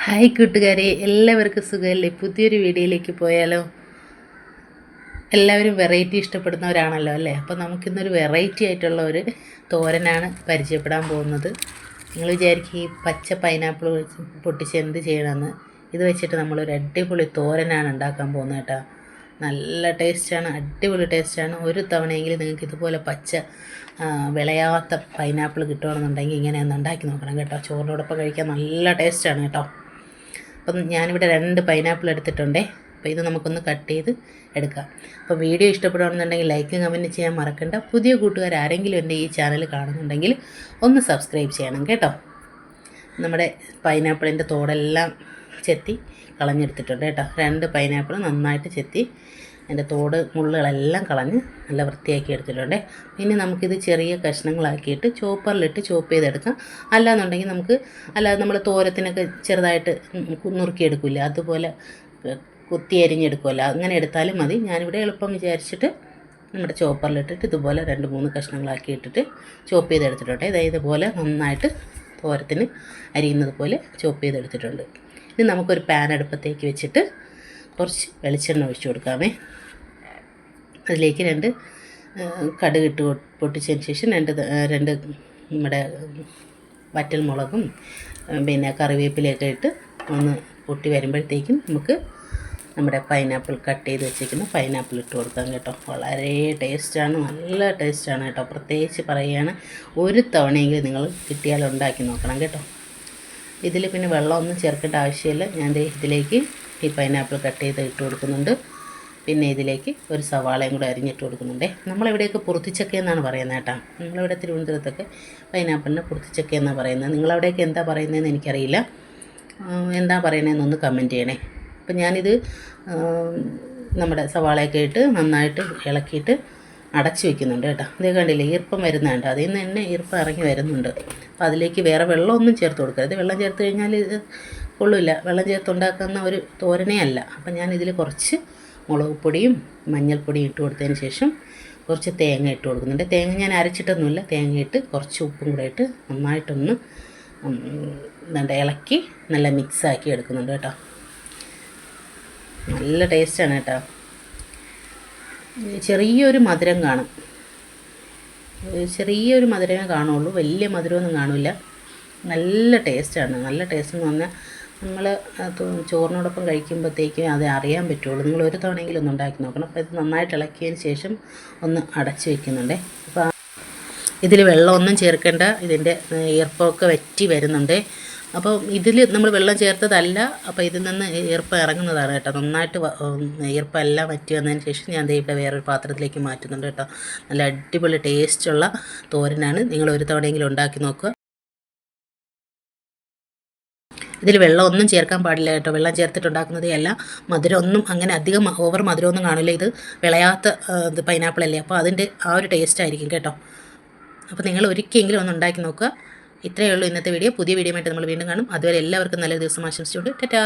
Hi കൂട്ടുകാരെ, എല്ലാവർക്കും സുഖമല്ലേ? പുതിയൊരു വീഡിയോയിലേക്ക് പോയാലോ? എല്ലാവരും വെറൈറ്റി ഇഷ്ടപ്പെടുന്നവരാണല്ലോ അല്ലേ? അപ്പോൾ നമുക്കിന്നൊരു വെറൈറ്റി ആയിട്ടുള്ള ഒരു തോരനാണ് പരിചയപ്പെടാൻ പോകുന്നത്. നിങ്ങൾ വിചാരിക്കും ഈ പച്ച പൈനാപ്പിൾ പൊട്ടിച്ച് എന്ത് ചെയ്യണമെന്ന്. ഇത് വെച്ചിട്ട് നമ്മളൊരു അടിപൊളി തോരനാണ് ഉണ്ടാക്കാൻ പോകുന്നത് കേട്ടോ. നല്ല ടേസ്റ്റാണ്, അടിപൊളി ടേസ്റ്റാണ്. ഒരു തവണയെങ്കിലും നിങ്ങൾക്ക് ഇതുപോലെ പച്ച വിളയാത്ത പൈനാപ്പിൾ കിട്ടുകയാണെന്നുണ്ടെങ്കിൽ ഇങ്ങനെ ഒന്ന് ഉണ്ടാക്കി നോക്കണം കേട്ടോ. ചോറിനോടൊപ്പം കഴിക്കാൻ നല്ല ടേസ്റ്റാണ് കേട്ടോ. അപ്പം ഞാനിവിടെ 2 പൈനാപ്പിൾ എടുത്തിട്ടുണ്ടേ. അപ്പോൾ ഇത് നമുക്കൊന്ന് കട്ട് ചെയ്ത് എടുക്കാം. അപ്പോൾ വീഡിയോ ഇഷ്ടപ്പെടുകയാണെന്നുണ്ടെങ്കിൽ ലൈക്കും കമൻറ്റ് ചെയ്യാൻ മറക്കണ്ട. പുതിയ കൂട്ടുകാർ ആരെങ്കിലും എൻ്റെ ഈ ചാനൽ കാണുന്നുണ്ടെങ്കിൽ ഒന്ന് സബ്സ്ക്രൈബ് ചെയ്യണം കേട്ടോ. നമ്മുടെ പൈനാപ്പിളിൻ്റെ തോടെല്ലാം ചെത്തി കളഞ്ഞെടുത്തിട്ടുണ്ട് കേട്ടോ. 2 പൈനാപ്പിൾ നന്നായിട്ട് ചെത്തി അതിൻ്റെ തോട് മുള്ളുകളെല്ലാം കളഞ്ഞ് നല്ല വൃത്തിയാക്കി എടുത്തിട്ടുണ്ട്. ഇനി നമുക്കിത് ചെറിയ കഷ്ണങ്ങളാക്കിയിട്ട് ചോപ്പറിലിട്ട് ചോപ്പ് ചെയ്തെടുക്കാം. അല്ലാന്നുണ്ടെങ്കിൽ അല്ലാതെ നമ്മൾ തോരത്തിനൊക്കെ ചെറുതായിട്ട് നുറുക്കിയെടുക്കില്ല, അതുപോലെ കുത്തി അരിഞ്ഞെടുക്കുമല്ലോ, അങ്ങനെ എടുത്താലും മതി. ഞാനിവിടെ എളുപ്പം വിചാരിച്ചിട്ട് നമ്മുടെ ചോപ്പറിലിട്ടിട്ട് ഇതുപോലെ 2-3 കഷ്ണങ്ങളാക്കി ഇട്ടിട്ട് ചോപ്പ് ചെയ്തെടുത്തിട്ടുണ്ട്. ഇതുപോലെ നന്നായിട്ട് തോരത്തിന് അരിയുന്നത് പോലെ ചോപ്പ് ചെയ്തെടുത്തിട്ടുണ്ട്. ഇനി നമുക്കൊരു പാൻ അടുപ്പത്തേക്ക് വെച്ചിട്ട് കുറച്ച് വെളിച്ചെണ്ണ ഒഴിച്ചു കൊടുക്കാമേ. അതിലേക്ക് 2 കടുകിട്ട് പൊട്ടിച്ചതിന് ശേഷം 2 നമ്മുടെ വറ്റൽ മുളകും പിന്നെ കറിവേപ്പിലയൊക്കെ ഇട്ട് ഒന്ന് പൊട്ടി വരുമ്പോഴത്തേക്കും നമുക്ക് നമ്മുടെ പൈനാപ്പിൾ കട്ട് ചെയ്ത് വെച്ചിരിക്കുന്ന പൈനാപ്പിൾ ഇട്ട് കൊടുക്കാം കേട്ടോ. വളരെ ടേസ്റ്റാണ്, നല്ല ടേസ്റ്റാണ് കേട്ടോ. പ്രത്യേകിച്ച് പറയുകയാണ്, ഒരു തവണയെങ്കിലും നിങ്ങൾ കിട്ടിയാൽ ഉണ്ടാക്കി നോക്കണം കേട്ടോ. ഇതിൽ പിന്നെ വെള്ളമൊന്നും ചേർക്കേണ്ട ആവശ്യമില്ല. ഞാൻ ഇതിലേക്ക് ഈ പൈനാപ്പിൾ കട്ട് ചെയ്ത് ഇട്ട് കൊടുക്കുന്നുണ്ട്. പിന്നെ ഇതിലേക്ക് ഒരു സവാളയും കൂടെ അരിഞ്ഞിട്ട് കൊടുക്കുന്നുണ്ട്. നമ്മളിവിടെയൊക്കെ പുറത്തിച്ചക്ക എന്നാണ് പറയുന്നത് കേട്ടോ. നമ്മളിവിടെ തിരുവനന്തപുരത്തൊക്കെ പൈനാപ്പിളിന് പുറത്തിച്ചക്ക എന്നാണ് പറയുന്നത്. നിങ്ങളവിടെയൊക്കെ എന്താ പറയുന്നതെന്ന് എനിക്കറിയില്ല. എന്താ പറയുന്നതെന്നൊന്ന് കമൻറ്റ് ചെയ്യണേ. അപ്പം ഞാനിത് നമ്മുടെ സവാളയൊക്കെ ഇട്ട് നന്നായിട്ട് ഇളക്കിയിട്ട് അടച്ച് വയ്ക്കുന്നുണ്ട് കേട്ടോ. ഇതേ കണ്ടില്ലേ, ഈർപ്പം വരുന്നുണ്ട്, അതിൽ നിന്ന് തന്നെ ഈർപ്പം ഇറങ്ങി വരുന്നുണ്ട്. അപ്പോൾ അതിലേക്ക് വേറെ വെള്ളമൊന്നും ചേർത്ത് കൊടുക്കരുത്. വെള്ളം ചേർത്ത് കഴിഞ്ഞാൽ ഇത് കൊള്ളില്ല. വെള്ളം ചേർത്തുണ്ടാക്കുന്ന ഒരു തോരനേ അല്ല. അപ്പം ഞാനിതിൽ കുറച്ച് മുളക് പൊടിയും മഞ്ഞൾപ്പൊടിയും ഇട്ട് കൊടുത്തതിന് ശേഷം കുറച്ച് തേങ്ങ ഇട്ട് കൊടുക്കുന്നുണ്ട്. തേങ്ങ ഞാൻ അരച്ചിട്ടൊന്നുമില്ല, തേങ്ങയിട്ട് കുറച്ച് ഉപ്പും കൂടെ ഇട്ട് നന്നായിട്ടൊന്ന് ഇളക്കി നല്ല മിക്സാക്കി എടുക്കുന്നുണ്ട് കേട്ടോ. നല്ല ടേസ്റ്റാണ് കേട്ടോ. ചെറിയൊരു മധുരം കാണും, ചെറിയൊരു മധുരമേ കാണുള്ളൂ, വലിയ മധുരമൊന്നും കാണില്ല. നല്ല ടേസ്റ്റാണ്. നല്ല ടേസ്റ്റ് എന്ന് പറഞ്ഞാൽ നമ്മൾ ചോറിനോടൊപ്പം കഴിക്കുമ്പോഴത്തേക്കും അത് അറിയാൻ പറ്റുള്ളൂ. നിങ്ങൾ ഒരു തവണയെങ്കിലും ഒന്ന് ഉണ്ടാക്കി നോക്കണം. അപ്പോൾ ഇത് നന്നായിട്ട് ഇളക്കിയതിന് ശേഷം ഒന്ന് അടച്ച് വയ്ക്കുന്നുണ്ട്. അപ്പോൾ ഇതിൽ വെള്ളമൊന്നും ചേർക്കേണ്ട, ഇതിൻ്റെ ഈർപ്പമൊക്കെ വറ്റി വരുന്നുണ്ട്. അപ്പോൾ ഇതിൽ നമ്മൾ വെള്ളം ചേർത്തതല്ല, അപ്പോൾ ഇതിൽ നിന്ന് ഈർപ്പം ഇറങ്ങുന്നതാണ് കേട്ടോ. നന്നായിട്ട് ഈർപ്പം എല്ലാം വറ്റി വന്നതിന് ശേഷം ഞാൻ ഇവിടെ വേറൊരു പാത്രത്തിലേക്ക് മാറ്റുന്നുണ്ട് കേട്ടോ. നല്ല അടിപൊളി ടേസ്റ്റുള്ള തോരനാണ്. നിങ്ങൾ ഒരു തവണയെങ്കിലും ഉണ്ടാക്കി നോക്കുക. ഇതിൽ വെള്ളമൊന്നും ചേർക്കാൻ പാടില്ല കേട്ടോ. വെള്ളം ചേർത്തിട്ടുണ്ടാക്കുന്നതേ അല്ല. മധുരമൊന്നും അങ്ങനെ അധികം ഓവർ മധുരമൊന്നും കാണില്ല. ഇത് വിളയാത്ത പൈനാപ്പിളല്ലേ, അപ്പോൾ അതിൻ്റെ ആ ഒരു ടേസ്റ്റ് ആയിരിക്കും കേട്ടോ. അപ്പോൾ നിങ്ങൾ ഒരിക്കലെങ്കിലും ഒന്ന് ഉണ്ടാക്കി നോക്കുക. ഇത്രയേ ഉള്ളൂ ഇന്നത്തെ വീഡിയോ. പുതിയ വീഡിയോ ആയിട്ട് നമ്മൾ വീണ്ടും കാണും. അതുവരെ എല്ലാവർക്കും നല്ലൊരു ദിവസം ആശംസിച്ചുകൊണ്ട് ടാറ്റാ.